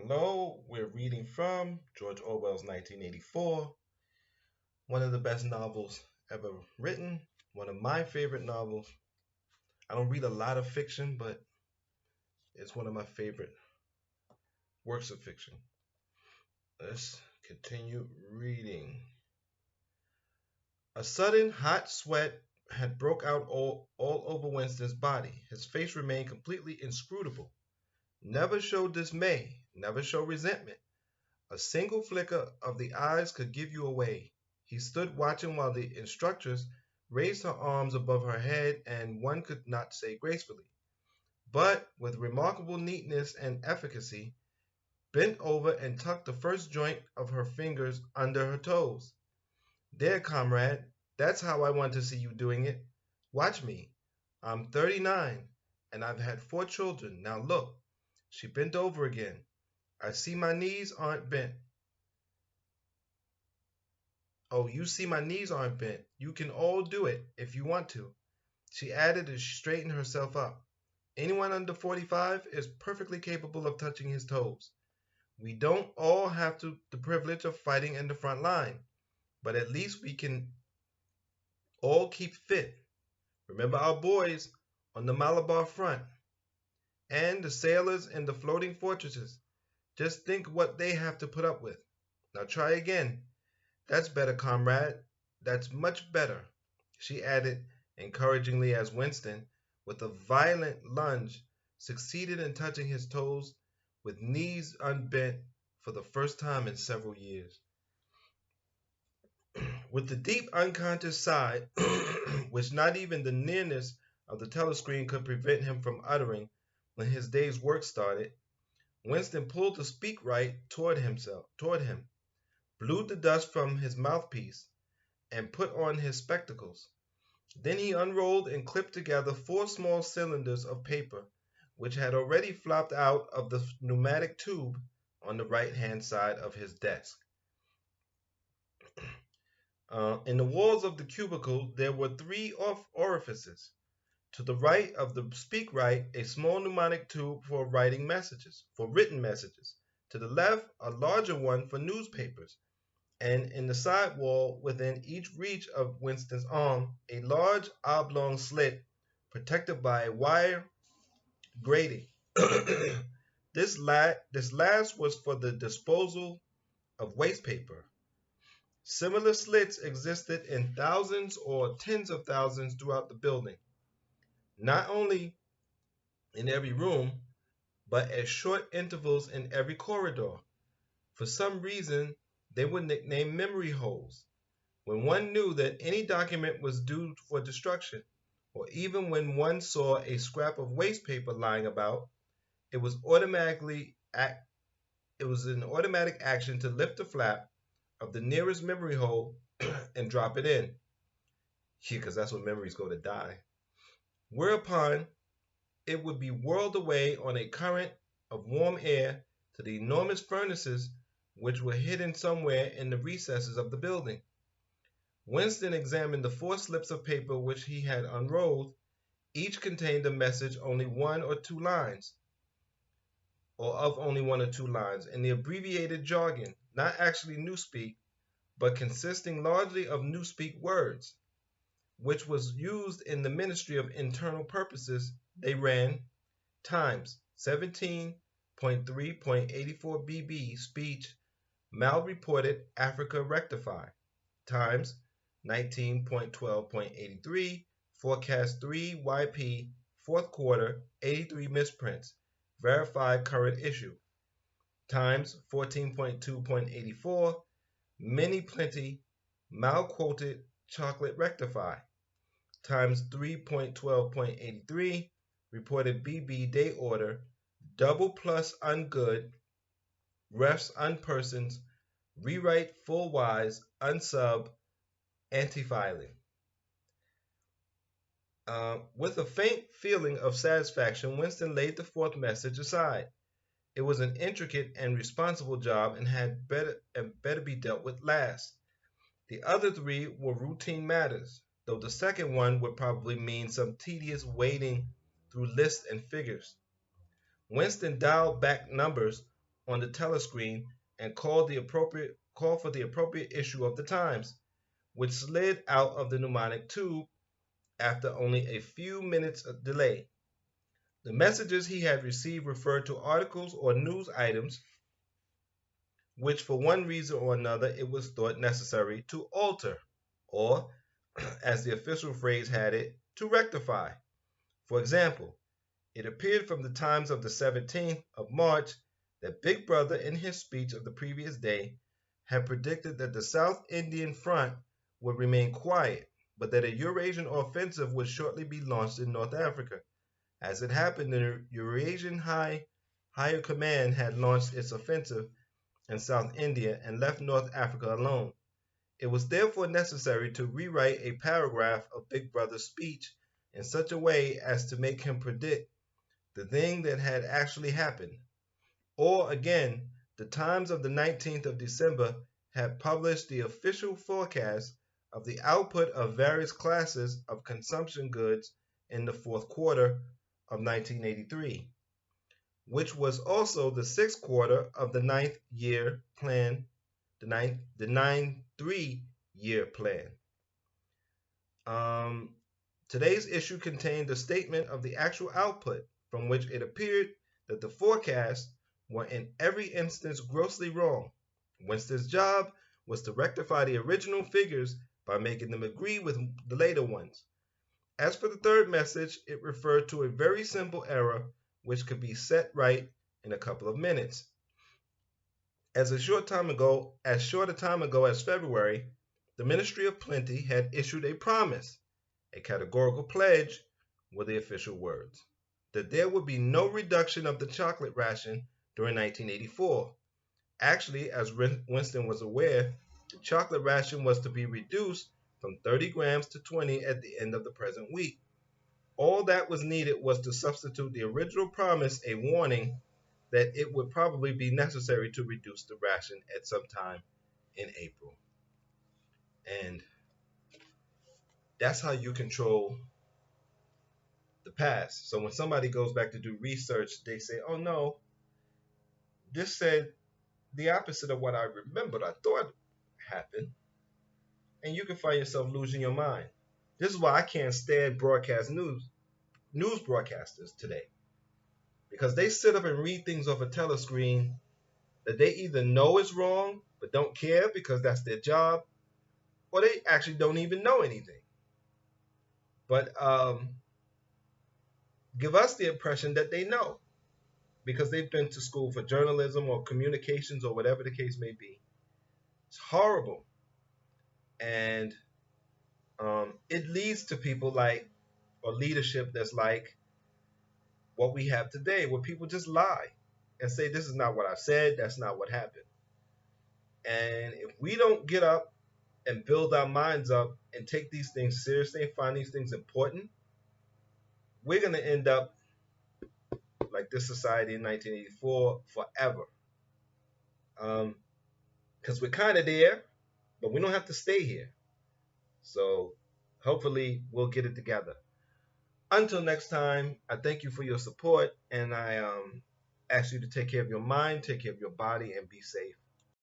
Hello, we're reading from George Orwell's 1984, one of the best novels ever written, one of my favorite novels. I don't read a lot of fiction, but it's one of my favorite works of fiction. Let's continue reading. A sudden hot sweat had broke out all over Winston's body. His face remained completely inscrutable. Never showed dismay, never showed resentment. A single flicker of the eyes could give you away. He stood watching while the instructress raised her arms above her head and one could not say gracefully, but with remarkable neatness and efficacy, bent over and tucked the first joint of her fingers under her toes. There, comrade, that's how I want to see you doing it. Watch me. I'm 39 and I've had 4 children. Now look. She bent over again. I see my knees aren't bent. Oh, you see my knees aren't bent. You can all do it if you want to. She added as she straightened herself up. Anyone under 45 is perfectly capable of touching his toes. We don't all have the privilege of fighting in the front line, but at least we can all keep fit. Remember our boys on the Malabar front and the sailors in the floating fortresses. Just think what they have to put up with. Now try again. That's better, comrade. That's much better, she added encouragingly as Winston, with a violent lunge, succeeded in touching his toes with knees unbent for the first time in several years. With the deep unconscious sigh, which not even the nearness of the telescreen could prevent him from uttering when his day's work started, Winston pulled the speak right toward him, blew the dust from his mouthpiece, and put on his spectacles. Then he unrolled and clipped together 4 small cylinders of paper, which had already flopped out of the pneumatic tube on the right-hand side of his desk. In the walls of the cubicle, there were 3 orifices. To the right of the speak right, a small pneumatic tube for written messages. To the left, a larger one for newspapers. And in the side wall, within each reach of Winston's arm, a large oblong slit protected by a wire grating. This last was for the disposal of waste paper. Similar slits existed in thousands or tens of thousands throughout the building, not only in every room, but at short intervals in every corridor. For some reason, they were nicknamed memory holes. When one knew that any document was due for destruction, or even when one saw a scrap of waste paper lying about, it was an automatic action to lift the flap of the nearest memory hole and drop it in. Yeah, because that's when memories go to die. Whereupon it would be whirled away on a current of warm air to the enormous furnaces which were hidden somewhere in the recesses of the building. Winston examined the 4 slips of paper which he had unrolled. Each contained a message of only 1 or 2 lines, in the abbreviated jargon, not actually Newspeak, but consisting largely of Newspeak words, which was used in the Ministry of Internal Purposes. They ran: Times 17.3.84 BB speech mal-reported Africa rectify. Times 19.12.83 forecast 3 YP 4th quarter 83 misprints verified current issue. Times 14.2.84 many plenty mal-quoted chocolate rectify. Times 3.12.83 reported BB day order double plus ungood refs unpersons rewrite full wise unsub anti-filing. With a faint feeling of satisfaction, Winston laid the 4th message aside. It was an intricate and responsible job and had better be dealt with last. The other 3 were routine matters, though the second one would probably mean some tedious wading through lists and figures. Winston dialed back numbers on the telescreen and call for the appropriate issue of the Times, which slid out of the pneumatic tube after only a few minutes of delay. The messages he had received referred to articles or news items which, for one reason or another, it was thought necessary to alter, or, as the official phrase had it, to rectify. For example, it appeared from the Times of the 17th of March that Big Brother, in his speech of the previous day, had predicted that the South Indian front would remain quiet, but that a Eurasian offensive would shortly be launched in North Africa. As it happened, the Eurasian Higher Command had launched its offensive in South India and left North Africa alone. It was therefore necessary to rewrite a paragraph of Big Brother's speech in such a way as to make him predict the thing that had actually happened. Or again, the Times of the 19th of December had published the official forecast of the output of various classes of consumption goods in the fourth quarter of 1983, which was also the sixth quarter of the ninth year plan, the 9-3-year plan. Today's issue contained a statement of the actual output, from which it appeared that the forecasts were in every instance grossly wrong. Winston's job was to rectify the original figures by making them agree with the later ones. As for the third message, it referred to a very simple error which could be set right in a couple of minutes. As short a time ago as February, the Ministry of Plenty had issued a promise, a categorical pledge were the official words, that there would be no reduction of the chocolate ration during 1984. Actually, as Winston was aware, the chocolate ration was to be reduced from 30 grams to 20 at the end of the present week. All that was needed was to substitute the original promise a warning that it would probably be necessary to reduce the ration at some time in April. And that's how you control the past. So when somebody goes back to do research, they say, oh no, this said the opposite of what I remembered, I thought happened. And you can find yourself losing your mind. This is why I can't stand broadcast news broadcasters today. Because they sit up and read things off a telescreen that they either know is wrong but don't care because that's their job, or they actually don't even know anything. But give us the impression that they know because they've been to school for journalism or communications or whatever the case may be. It's horrible. And it leads to people like, or leadership that's like what we have today, where people just lie and say, this is not what I said, that's not what happened. And if we don't get up and build our minds up and take these things seriously and find these things important, we're going to end up like this society in 1984 forever. Because we're kind of there, but we don't have to stay here. So hopefully we'll get it together. Until next time, I thank you for your support, and I ask you to take care of your mind, take care of your body, and be safe.